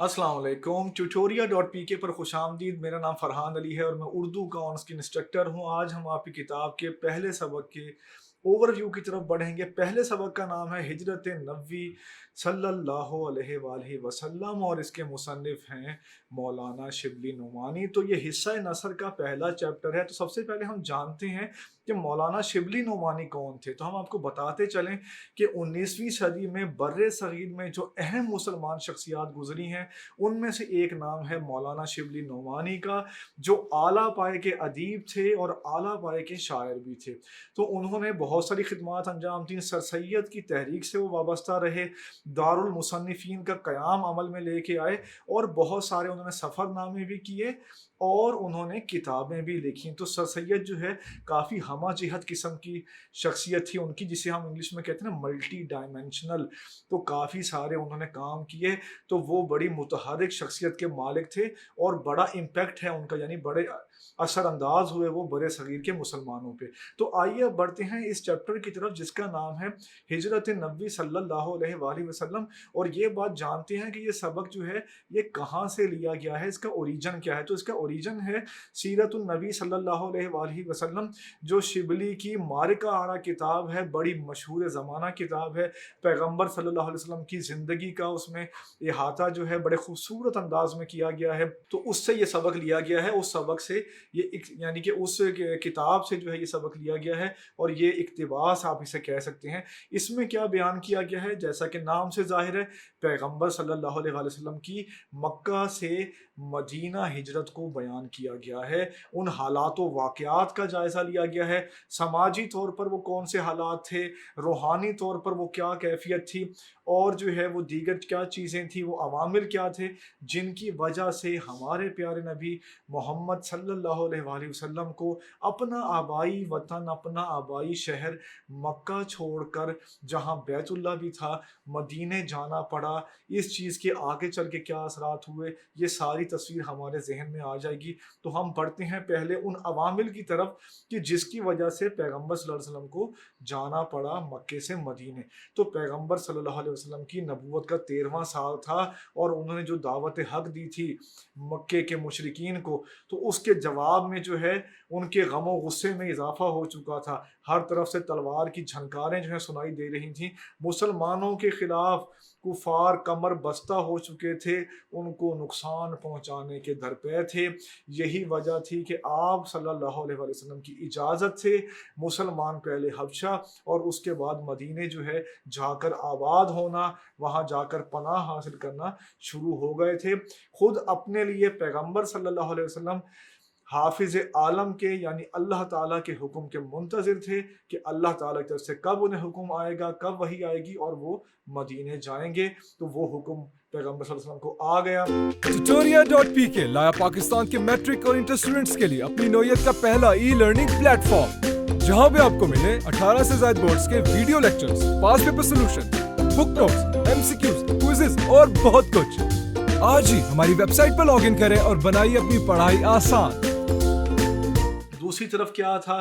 अस्सलाम वालेकुम। ट्यूटोरिया.pk पर खुशामदीद। मेरा नाम फ़रहान अली है और मैं उर्दू का ऑन स्क्रीन इंस्ट्रक्टर हूँ। आज हम आपकी किताब के पहले सबक के ओवरव्यू की तरफ बढ़ेंगे। पहले सबक का नाम है हिजरत नबी सल्लल्लाहु अलैहि वालैहि वसल्लम और इसके मुसन्निफ हैं मौलाना शिबली नुमानी। तो ये हिस्सा नसर का पहला चैप्टर है। तो सबसे पहले हम जानते हैं कि मौलाना शिबली नुमानी कौन थे। तो हम आपको बताते चलें कि 19वीं सदी में बर्रे सगीर में जो अहम मुसलमान शख्सियात गुजरी हैं उनमें से एक नाम है मौलाना शिबली नुमानी का, जो आला पाए के अदीब थे और आला पाए के शायर भी थे। तो उन्होंने बहुत सारी खिदमात अंजाम दी। सर सैयद की तहरीक से वो वाबस्ता रहे, दारुल मुसन्निफीन का क़याम अमल में लेके आए और बहुत सारे उन्होंने सफ़रनामे भी किए और उन्होंने किताबें भी लिखी। तो सर सैयद जो है काफ़ी हमा जिहत किस्म की शख्सियत थी उनकी, जिसे हम इंग्लिश में कहते हैं ना मल्टी डायमेंशनल। तो काफ़ी सारे उन्होंने काम किए। तो वो बड़ी मुतहर्रिक शख्सियत के मालिक थे और बड़ा इम्पैक्ट है उनका, यानी बड़े असरअंदाज हुए वो बड़े सगीर के मुसलमानों पे। तो आइए अब बढ़ते हैं इस चैप्टर की तरफ जिसका नाम है हिजरत नबी सल्लल्लाहु अलैहि वसल्लम। और ये बात जानते हैं कि ये सबक जो है ये कहाँ से लिया गया है, इसका ओरिजिन क्या है। तो इसका ओरिजिन है सीरतुन नबी सल्लल्लाहु अलैहि वसल्लम, जो शिबली की मारिका आरा किताब है, बड़ी मशहूर ज़माना किताब है। पैगम्बर सल्लल्लाहु अलैहि वसल्लम की ज़िंदगी का उसमें इहाता जो है बड़े खूबसूरत अंदाज में किया गया है। तो उससे ये सबक लिया गया है, उस सबक से ये यानी कि उस किताब से जो है ये सबक लिया गया है और ये इक्तिबास आप इसे कह सकते हैं। इसमें क्या बयान किया गया है, जैसा कि नाम से जाहिर है पैगम्बर सल्लल्लाहु अलैहि वसल्लम की मक्का से मदीना हिजरत को बयान किया गया है। उन हालात व वाक़यात का जायज़ा लिया गया है, समाजी तौर पर वो कौन से हालात थे, रूहानी तौर पर वो क्या कैफियत थी और जो है वो दीगर क्या चीज़ें थी, वो अवामिल क्या थे जिनकी वजह से हमारे प्यारे नबी मोहम्मद सल्लल्लाहु अलैहि वसल्लम को अपना आबाई वतन, अपना आबाई शहर मक्का छोड़कर, जहाँ बैतुल्ला भी था, मदीने जाना पड़ा। इस चीज़ के आगे चल के क्या असरात हुए, ये सारी तस्वीर हमारे जहन में आ जाएगी। तो हम बढ़ते हैं पहले उन अवामिल की तरफ कि जिसकी वजह से पैगम्बर सल्लल्लाहु अलैहि वसल्लम को जाना पड़ा मक्के से मदीने। तो पैगम्बर सल्लल्लाहु अलैहि वसल्लम की नबूवत का 13वां साल था और उन्होंने जो दावत हक दी थी मक्के के मुशरिकीन को, तो उसके जवाब में जो है उनके गम और गुस्से में इजाफा हो चुका था। हर तरफ से तलवार की झनकारें जो है सुनाई दे रही थीं। मुसलमानों के खिलाफ कुफार कमर बस्ता हो चुके थे, उनको नुकसान पहुंचाने के दरपे थे। यही वजह थी कि आप सल्लल्लाहु अलैहि वसल्लम की इजाज़त से मुसलमान पहले हबशा और उसके बाद मदीने जो है जाकर आबाद होना, वहाँ जाकर पनाह हासिल करना शुरू हो गए थे। खुद अपने लिए पैगम्बर सल्लल्लाहु अलैहि वसल्लम हाफिज आलम के यानी अल्लाह ताला के हुक्म के मुंतज़िर थे कि अल्लाह ताला की तरफ से कब उन्हें हुक्म आएगा, कब वही आएगी और वो मदीने जाएंगे। तो वो हुक्म पैगम्बर सल्लल्लाहु अलैहि वसल्लम को आ गया। Tutoria.pk लाया पाकिस्तान के मैट्रिक और इंटर स्टूडेंट्स के लिए अपनी नौयत का पहला ई लर्निंग प्लेटफॉर्म, जहां भी आपको मिले 18 से ज्यादा बोर्ड्स के video lectures, past paper solution, book notes, MCQs, quizzes और बहुत कुछ। आज ही हमारी वेबसाइट पर लॉगिन करें और बनाइए अपनी पढ़ाई आसान। दूसरी तरफ क्या था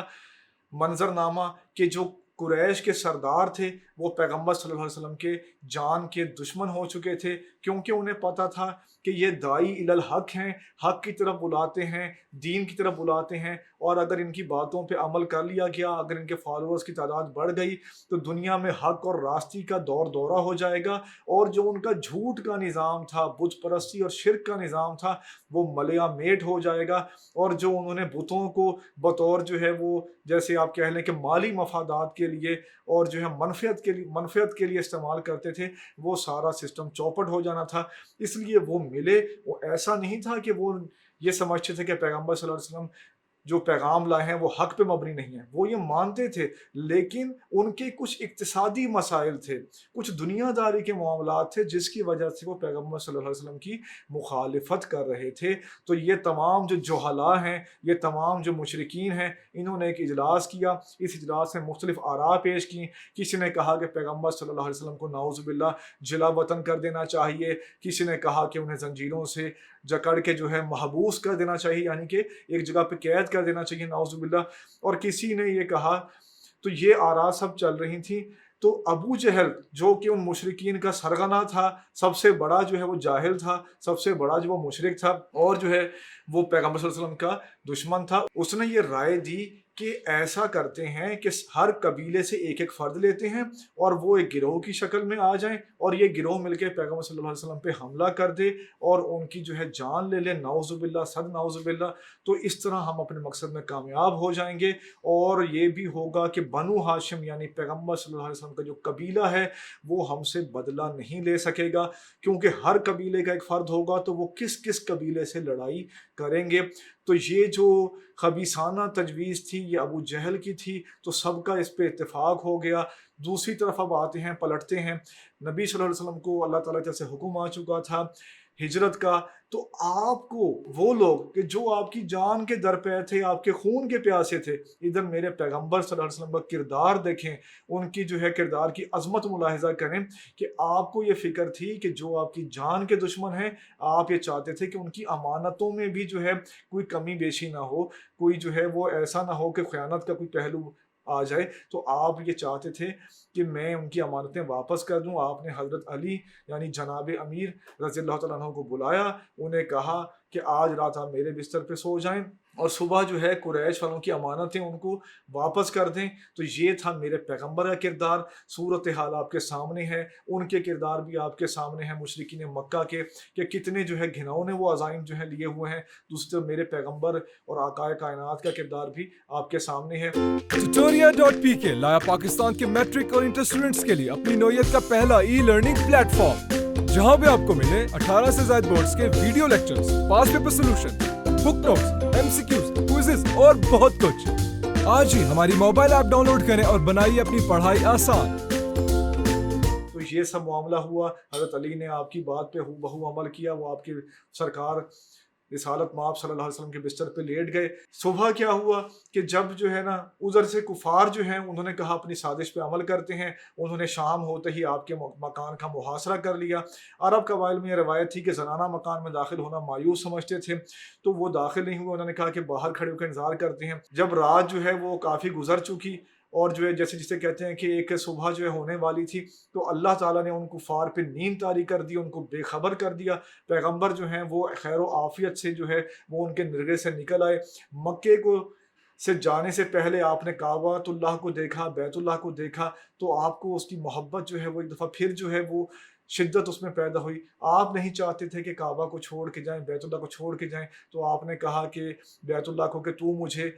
मंजरनामा कि जो कुरैश के सरदार थे वो पैगम्बर सल्लल्लाहु अलैहि वसल्लम के जान के दुश्मन हो चुके थे, क्योंकि उन्हें पता था कि ये दाई इलल हक हैं, हक की तरफ बुलाते हैं, दीन की तरफ बुलाते हैं और अगर इनकी बातों पे अमल कर लिया गया, अगर इनके फॉलोअर्स की तादाद बढ़ गई तो दुनिया में हक और रास्ती का दौर दौरा हो जाएगा और जो उनका झूठ का निज़ाम था, बुत परस्ती और शिरक का निज़ाम था, वो मलया मेट हो जाएगा। और जो उन्होंने बुतों को बतौर जो है वो जैसे आप कह लें कि माली मफादात के लिए और जो है मनफियत के लिए इस्तेमाल करते थे, वो सारा सिस्टम चौपट हो जाना था। इसलिए वो मिले, वो ऐसा नहीं था कि वो ये समझते थे कि पैगम्बर सल्लल्लाहु अलैहि वसल्लम जो पैगाम लाए हैं वो हक पे मबनी नहीं है, वो ये मानते थे, लेकिन उनके कुछ इक्तिसादी मसाइल थे, कुछ दुनियादारी के मामलात थे जिसकी वजह से वो पैगम्बर सल्लल्लाहु अलैहि वसल्लम की मुखालिफत कर रहे थे। तो ये तमाम जो जुहला हैं, ये तमाम जो मुशरिकीन हैं, इन्होंने एक इजलास किया। इस इजलास में मुख्तलिफ आरा पेश की। किसी ने कहा कि पैगम्बर सल्लल्लाहु अलैहि वसल्लम को नाउज़ुबिल्लाह जिला वतन कर देना चाहिए, किसी ने कहा कि उन्हें जंजीरों से जकड़ के जो है महबूस कर देना चाहिए, यानी कि एक जगह पे कैद कर देना चाहिए नाउज़ुबिल्लाह। और किसी ने ये कहा, तो ये आरा सब चल रही थी। तो अबू जहल जो कि उन मुशरिकीन का सरगना था, सबसे बड़ा जो है वो जाहिल था, सबसे बड़ा जो वो मुशरिक था और जो है वो पैगम्बर सल्लल्लाहु अलैहि वसल्लम का दुश्मन था, उसने ये राय दी कि ऐसा करते हैं कि हर कबीले से एक एक फ़र्द लेते हैं और वो एक गिरोह की शक्ल में आ जाएं और ये गिरोह मिलके पैगम्बर सल्लल्लाहु अलैहि वसल्लम पे हमला कर दे और उनकी जो है जान ले ले, नाउज़ुबिल्लाह, सद नाउज़ुबिल्लाह। तो इस तरह हम अपने मकसद में कामयाब हो जाएंगे और ये भी होगा कि बनु हाशिम यानी पैगम्बर सल्लल्लाहु अलैहि वसल्लम का जो कबीला है वो हमसे बदला नहीं ले सकेगा, क्योंकि हर कबीले का एक फ़र्द होगा तो वो किस किस कबीले से लड़ाई करेंगे। तो ये जो खबीसाना तजवीज़ थी ये अबू जहल की थी, तो सबका इस पे इत्तेफाक हो गया। दूसरी तरफ अब आते हैं, पलटते हैं, नबी सल्लल्लाहु अलैहि वसल्लम को अल्लाह ताला की तरफ से हुक्म आ चुका था हिजरत का, तो आपको वो लोग कि जो आपकी जान के दर पे थे, आपके खून के प्यासे थे, इधर मेरे पैगंबर सल्लल्लाहु अलैहि वसल्लम का किरदार देखें, उनकी जो है किरदार की अजमत मुलाहिजा करें कि आपको ये फिक्र थी कि जो आपकी जान के दुश्मन हैं, आप ये चाहते थे कि उनकी अमानतों में भी जो है कोई कमी बेशी ना हो, कोई जो है वो ऐसा ना हो कि ख़यानत का कोई पहलू आ जाए, तो आप ये चाहते थे कि मैं उनकी अमानतें वापस कर दूं। आपने हज़रत अली यानी जनाब अमीर रज़ी अल्लाह तआला अन्हु को बुलाया, उन्हें कहा कि आज रात आप मेरे बिस्तर पे सो जाएं और सुबह जो है कुरैश वालों की अमानतें उनको वापस कर दें। तो ये था मेरे पैगंबर का किरदार। सूरत हाल आपके सामने है, उनके किरदार भी आपके सामने है, मुशरिकीन मक्का के कि कितने जो है घिनौने वो अज़ाइम जो है लिए हुए हैं। दूसरे मेरे पैगंबर और आकाए कायनात का किरदार भी आपके सामने है। Tutoria.pk लाया पाकिस्तान के मैट्रिक और इंटर स्टूडेंट्स के लिए अपनी नौयत का पहला ई लर्निंग प्लेटफॉर्म, जहां पे आपको मिले 18 से ज्यादा बोर्ड्स के video lectures, past paper solution, book notes, MCQs, quizzes और बहुत कुछ। आज ही हमारी मोबाइल ऐप डाउनलोड करें और बनाइए अपनी पढ़ाई आसान। तो ये सब मामला हुआ, हज़रत अली ने आपकी बात पे हूबहू अमल किया, वो आपकी सरकार रिसालत माब सल्लल्लाहु अलैहि वसल्लम के बिस्तर पे लेट गए। सुबह क्या हुआ कि जब जो है ना उधर से कुफार जो हैं उन्होंने कहा अपनी साजिश पे अमल करते हैं, उन्होंने शाम होते ही आपके मकान का मुहासरा कर लिया। अरब कबाइल में ये रवायत थी कि ज़नाना मकान में दाखिल होना मायूस समझते थे, तो वो दाखिल नहीं हुए। उन्होंने कहा कि बाहर खड़े होकर इंतज़ार करते हैं। जब रात जो है वो काफ़ी गुजर चुकी और जो है जैसे जिसे कहते हैं कि एक सुबह जो है होने वाली थी, तो अल्लाह ताला ने उन कुफार पे नींद तारी कर दी, उनको बेखबर कर दिया। पैगंबर जो हैं वो खैर व आफियत से जो है वो उनके निर्गे से निकल आए। मक्के को से जाने से पहले आपने काबातुल्लाह को देखा, बैतुल्लाह को देखा, तो आपको उसकी मोहब्बत जो है वो एक दफ़ा फिर जो है वो शिद्दत उसमें पैदा हुई। आप नहीं चाहते थे कि काबा को छोड़ के जाएं, बैतुल्लाह को छोड़ के जाएं, तो आपने कहा कि बैतुल्लाह को कि तू मुझे,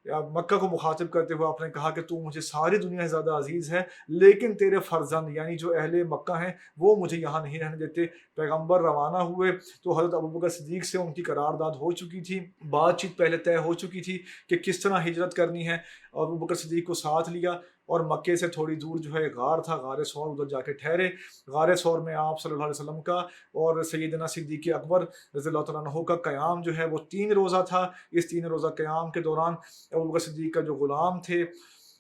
मक्का को मुखातिब करते हुए आपने कहा कि तू मुझे सारी दुनिया से ज़्यादा अजीज़ है, लेकिन तेरे फर्जंद यानी जो अहले मक्का हैं वो मुझे यहाँ नहीं रहने देते। पैगंबर रवाना हुए तो हज़रत अबू बकर सिद्दीक़ से उनकी करारदाद हो चुकी थी, बातचीत पहले तय हो चुकी थी कि किस तरह हिजरत करनी है। अबू बकर सिद्दीक़ को साथ लिया और मक्के से थोड़ी दूर जो है गार था, गारे सौर, उधर जाके ठहरे। गारे सौर में आप सल्लल्लाहु अलैहि वसल्लम का और सैयदना सिद्दीक़ अकबर रज़ियल्लाहु तआला अन्हु का क़याम जो है वो 3 रोज़ा था। इस 3 रोज़ा क़याम के दौरान अबू बकर सिद्दीक़ का जो ग़ुलाम थे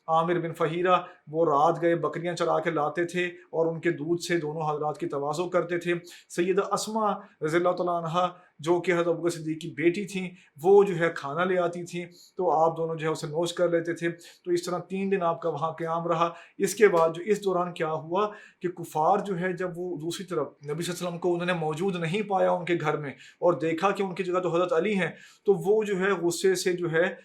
आमिर बिन फ़हीरा, वो रात गए बकरियां चरा के लाते थे और उनके दूध से दोनों हज़रात की तवाज़ो करते थे। सैयदा अस्मा रज़ियल्लाहु तआला अन्हा जो कि हज़रत अबू बकर सिद्दीक़ की बेटी थी, वो जो है खाना ले आती थी, तो आप दोनों जो है उसे नोश कर लेते थे। तो इस तरह 3 दिन आपका वहाँ क़याम रहा। इसके बाद जो इस दौरान क्या हुआ कि कुफ़ार जो है जब वो दूसरी तरफ नबी सल्लल्लाहु अलैहि वसल्लम को उन्होंने मौजूद नहीं पाया उनके घर में और देखा कि उनकी जगह तो हज़रत अली हैं, तो वो जो है गुस्से से जो है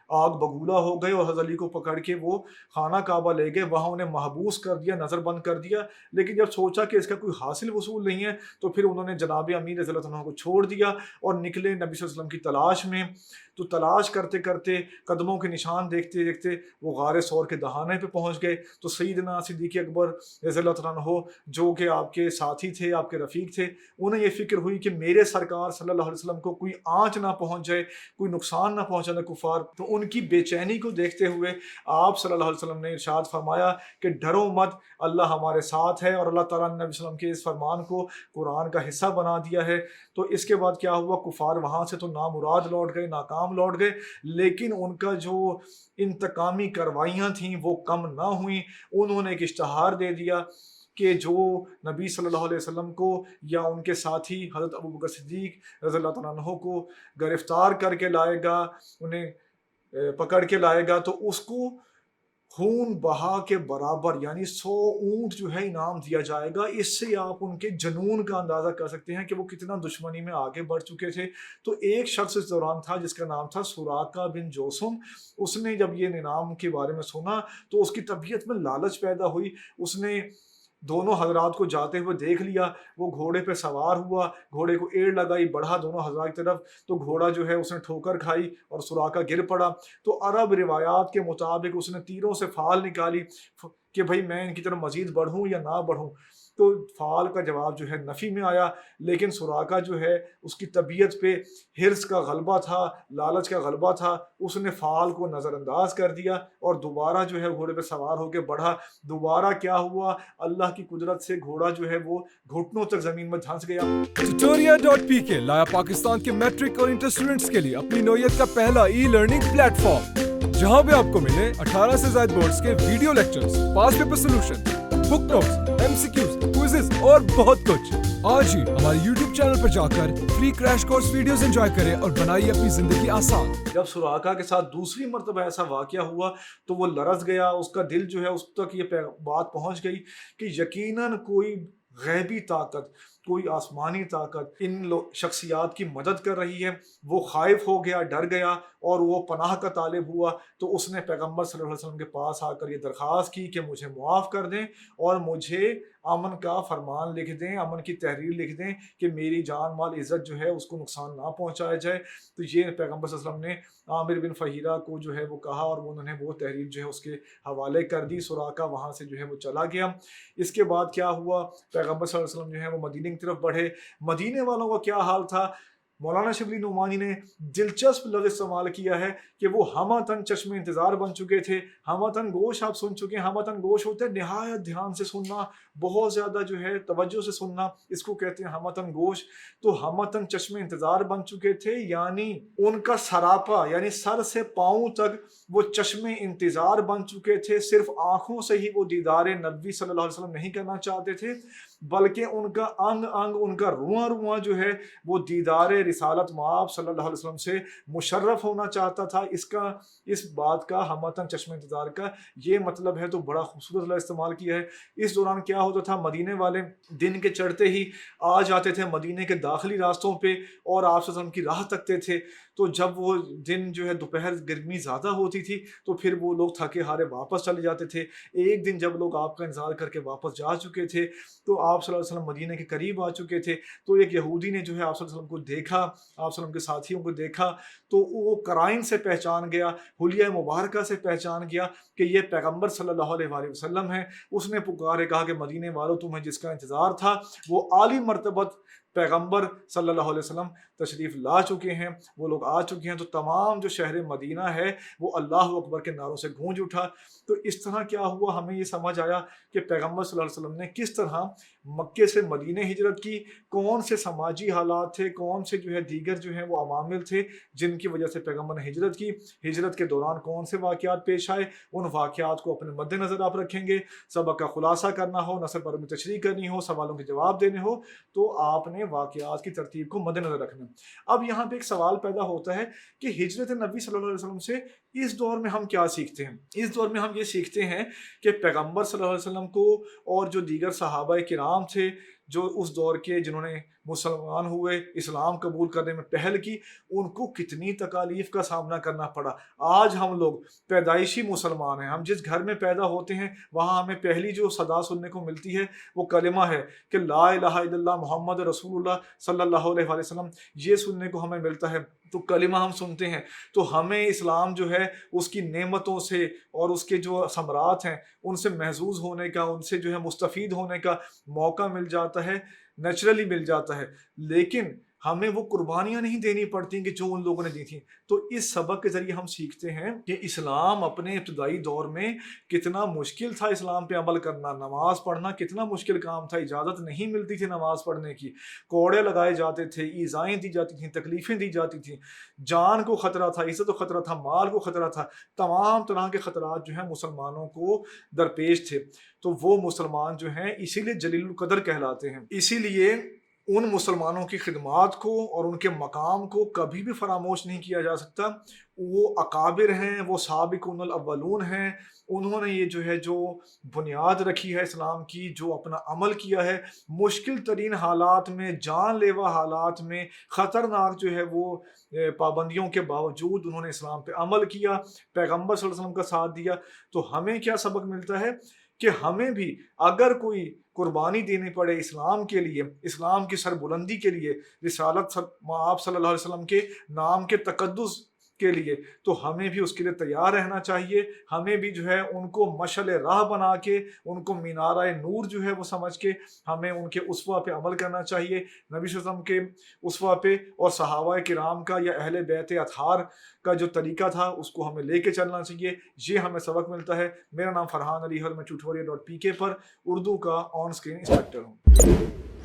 आग बगूला हो गए और हज़रत अली को पकड़ के वो खाना काबा ले गए, वहाँ उन्हें महबूस कर दिया, नज़र बंद कर दिया। लेकिन जब सोचा कि इसका कोई हासिल वसूल नहीं है, तो फिर उन्होंने जनाब अमीर रज़ी अल्लाह अन्हु को छोड़ दिया और निकले नबी सल्लल्लाहु अलैहि वसल्लम की तलाश में। तो तलाश करते करते, कदमों के निशान देखते देखते वो गारे सौर के दहाने पे पहुँच गए। तो सैयदना सिद्दीक़ अकबर रज़ी अल्लाह तआला अन्हु जो कि आपके साथी थे, आपके रफ़ीक थे, उन्हें ये फ़िक्र हुई कि मेरे सरकार सल्लल्लाहु अलैहि वसल्लम को कोई आँच ना पहुँच जाए, कोई नुकसान ना पहुँचाना कुफ़ार। तो उनकी बेचैनी को देखते हुए आप सल्लल्लाहु अलैहि वसल्लम ने इरशाद फरमाया कि डरो मत, अल्लाह हमारे साथ है। और अल्लाह ताला ने नबी सल्लल्लाहु अलैहि वसल्लम के इस फरमान को कुरान का हिस्सा बना दिया है। तो इसके बाद क्या हुआ, कुफार वहाँ से तो नामुराद लौट गए, नाकाम लौट गए, लेकिन उनका जो इंतकामी कार्रवाइयाँ थीं वो कम ना हुई। उन्होंने एक इश्तहार दे दिया कि जो नबी सल्लल्लाहु अलैहि वसल्लम को या उनके साथी हज़रत अबू बकर सिद्दीक़ रज़ियल्लाहु तआला अन्हु को गिरफ़्तार करके लाएगा, उन्हें पकड़ के लाएगा, तो उसको خون بہا کے برابر یعنی 100 اونٹ جو ہے انعام دیا جائے گا۔ اس سے آپ ان کے جنون کا اندازہ کر سکتے ہیں کہ وہ کتنا دشمنی میں آگے بڑھ چکے تھے۔ تو ایک شخص اس دوران تھا جس کا نام تھا سراقہ بن جوسم۔ اس نے جب یہ انعام کے بارے میں سنا تو اس کی طبیعت میں لالچ پیدا ہوئی۔ اس نے دونوں حضرات کو جاتے ہوئے دیکھ لیا، وہ گھوڑے پہ سوار ہوا، گھوڑے کو ایڑ لگائی، بڑھا دونوں حضرات کی طرف، تو گھوڑا جو ہے اس نے ٹھوکر کھائی اور سراقہ گر پڑا۔ تو عرب روایات کے مطابق اس نے تیروں سے فال نکالی کہ بھئی میں ان کی طرف مزید بڑھوں یا نہ بڑھوں، تو فال کا جواب جو ہے نفی میں آیا۔ لیکن سراقہ جو ہے اس کی طبیعت پہ حرص کا غلبہ تھا، لالچ کا غلبہ تھا، اس نے فال کو نظر انداز کر دیا اور دوبارہ جو ہے گھوڑے پہ سوار ہو کے بڑھا۔ دوبارہ کیا ہوا، اللہ کی قدرت سے گھوڑا جو ہے وہ گھٹنوں تک زمین میں دھنس گیا۔ Tutoria.pk لایا پاکستان کے میٹرک اور انٹر اسٹوڈنٹس کے لیے اپنی نوعیت کا پہلا ای لرننگ پلیٹ فارم، جہاں بھی آپ کو ملے 18 سے زائد بورڈز کے ویڈیو لیکچرز، پاس پیپر سولوشن، بک نوٹس، MCQs، کوئزز اور بہت کچھ۔ آج ہی ہمارے YouTube چینل پر جا کر free crash course videos enjoy کریں اور بنائیے اپنی زندگی آسان۔ جب سراقہ کے ساتھ دوسری مرتبہ ایسا واقعہ ہوا تو وہ لرز گیا، اس کا دل جو ہے اس تک یہ بات پہنچ گئی کہ یقیناً کوئی غیبی طاقت، کوئی آسمانی طاقت ان شخصیات کی مدد کر رہی ہے۔ وہ خائف ہو گیا، ڈر گیا اور وہ پناہ کا طالب ہوا۔ تو اس نے پیغمبر صلی اللہ علیہ وسلم کے پاس آ کر یہ درخواست کی کہ مجھے معاف کر دیں اور مجھے امن کا فرمان لکھ دیں، امن کی تحریر لکھ دیں کہ میری جان مال عزت جو ہے اس کو نقصان نہ پہنچایا جائے۔ تو یہ پیغمبر صلی اللہ علیہ وسلم نے عامر بن فہیرہ کو جو ہے وہ کہا اور انہوں نے وہ تحریر جو ہے اس کے حوالے کر دی۔ سراقہ وہاں سے جو ہے وہ چلا گیا۔ اس کے بعد کیا ہوا، پیغمبر صلی اللہ علیہ وسلم جو ہے وہ مدینے کی طرف بڑھے۔ مدینے والوں کا کیا حال تھا، مولانا شبلی نعمانی نے دلچسپ لفظ استعمال کیا ہے کہ وہ ہمتن چشم انتظار بن چکے تھے۔ ہمتن گوش آپ سن چکے ہیں، ہمتن گوش ہوتے ہیں نہایت دھیان سے سننا، بہت زیادہ جو ہے توجہ سے سننا، اس کو کہتے ہیں ہمتن گوش۔ تو ہمتن چشم انتظار بن چکے تھے، یعنی ان کا سراپا یعنی سر سے پاؤں تک وہ چشم انتظار بن چکے تھے۔ صرف آنکھوں سے ہی وہ دیدار نبی صلی اللہ علیہ وسلم نہیں کرنا چاہتے تھے، بلکہ ان کا انگ انگ، ان کا رواں رواں جو ہے وہ دیدار رسالت مآب صلی اللہ علیہ وسلم سے مشرف ہونا چاہتا تھا۔ اس بات کا ہمتن چشم انتظار کا یہ مطلب ہے، تو بڑا خوبصورت لفظ استعمال کیا ہے۔ اس دوران کیا ہوتا تھا، مدینے والے دن کے چڑھتے ہی آ جاتے تھے مدینے کے داخلی راستوں پہ اور آپ صلی اللہ علیہ وسلم کی راہ تکتے تھے۔ تو جب وہ دن جو ہے دوپہر گرمی زیادہ ہوتی تھی تو پھر وہ لوگ تھکے ہارے واپس چلے جاتے تھے۔ ایک دن جب لوگ آپ کا انتظار کر کے واپس جا چکے تھے تو آپ صلی اللہ علیہ وسلم مدینے کے قریب آ چکے تھے، تو ایک یہودی نے جو ہے آپ صلی اللہ علیہ وسلم کو دیکھا، آپ صلی اللہ علیہ وسلم کے ساتھیوں کو دیکھا، تو وہ قرائن سے پہچان گیا، حلیہ مبارکہ سے پہچان گیا کہ یہ پیغمبر صلی اللہ علیہ وآلہ وسلم ہے۔ اس نے پکارے کہا کہ مدینے والوں، تمہیں جس کا انتظار تھا وہ عالی مرتبت پیغمبر صلی اللہ علیہ وسلم تشریف لا چکے ہیں، وہ لوگ آ چکے ہیں۔ تو تمام جو شہر مدینہ ہے وہ اللہ اکبر کے نعروں سے گونج اٹھا۔ تو اس طرح کیا ہوا، ہمیں یہ سمجھ آیا کہ پیغمبر صلی اللہ علیہ وسلم نے کس طرح مکے سے مدینے ہجرت کی، کون سے سماجی حالات تھے، کون سے جو ہے دیگر جو ہیں وہ عوامل تھے جن کی وجہ سے پیغمبر نے ہجرت کی، ہجرت کے دوران کون سے واقعات پیش آئے، ان واقعات کو اپنے مد نظر آپ رکھیں گے۔ سبق کا خلاصہ کرنا ہو، نثر پر میں تشریح کرنی ہو، سوالوں کے جواب دینے ہو، تو آپ نے واقعات کی ترتیب کو مد نظر رکھنا۔ اب یہاں پہ ایک سوال پیدا ہوتا ہے کہ ہجرت نبی صلی اللہ علیہ وسلم سے اس دور میں ہم کیا سیکھتے ہیں؟ اس دور میں ہم یہ سیکھتے ہیں کہ پیغمبر صلی اللہ علیہ وسلم کو اور جو دیگر صحابہ کرام تھے جو اس دور کے، جنہوں نے مسلمان ہوئے، اسلام قبول کرنے میں پہل کی، ان کو کتنی تکالیف کا سامنا کرنا پڑا۔ آج ہم لوگ پیدائشی مسلمان ہیں، ہم جس گھر میں پیدا ہوتے ہیں وہاں ہمیں پہلی جو صدا سننے کو ملتی ہے وہ کلمہ ہے کہ لا الہ الا اللہ محمد رسول اللہ صلی اللہ علیہ وآلہ وسلم، یہ سننے کو ہمیں ملتا ہے۔ تو کلمہ ہم سنتے ہیں تو ہمیں اسلام جو ہے اس کی نعمتوں سے اور اس کے جو ثمرات ہیں ان سے محظوظ ہونے کا، ان سے جو ہے مستفید ہونے کا موقع مل جاتا ہے، نیچرلی مل جاتا ہے۔ لیکن ہمیں وہ قربانیاں نہیں دینی پڑتی کہ جو ان لوگوں نے دی تھیں۔ تو اس سبق کے ذریعے ہم سیکھتے ہیں کہ اسلام اپنے ابتدائی دور میں کتنا مشکل تھا اسلام پہ عمل کرنا، نماز پڑھنا کتنا مشکل کام تھا، اجازت نہیں ملتی تھی نماز پڑھنے کی، کوڑے لگائے جاتے تھے، ایذائیں دی جاتی تھیں، تکلیفیں دی جاتی تھیں، جان کو خطرہ تھا، عزت کو خطرہ تھا، مال کو خطرہ تھا، تمام طرح کے خطرات جو ہیں مسلمانوں کو درپیش تھے۔ تو وہ مسلمان جو ہیں اسی لیے جلیل القدر کہلاتے ہیں۔ اسی لیے उन मुसलमानों की खिदमात को और उनके मकाम को कभी भी फरामोश नहीं किया जा सकता। वो अकाबिर हैं, वो साबिक़ुल अव्वलून हैं, उन्होंने ये जो बुनियाद रखी है इस्लाम की, जो अपना अमल किया है, मुश्किल तरीन हालात में, जानलेवा हालात में, ख़तरनाक वो पाबंदियों के बावजूद उन्होंने इस्लाम पे अमल किया, पैगम्बर सल्लल्लाहु अलैहि वसल्लम का साथ दिया। तो हमें क्या सबक मिलता है कि हमें भी अगर कोई कुर्बानी देनी पड़े इस्लाम के लिए, इस्लाम की सरबुलंदी के लिए, रिसालत आप सल्लल्लाहु अलैहि वसल्लम के नाम के तकद्दुस के लिए, तो हमें भी उसके लिए तैयार रहना चाहिए। हमें भी उनको मशअल राह बना के, उनको मीनारा नूर वो समझ के हमें उनके उसवा पे अमल करना चाहिए, नबी सल्लल्लाहु अलैहि वसल्लम के उसवा पे और सहाबा किराम का या अहले बैत अतहार का जो तरीका था उसको हमें लेके चलना चाहिए। ये हमें सबक मिलता है। मेरा नाम फरहान अली है और मैं ट्यूटोरियल.pk पर उर्दू का ऑन स्क्रीन इंस्ट्रक्टर हूँ।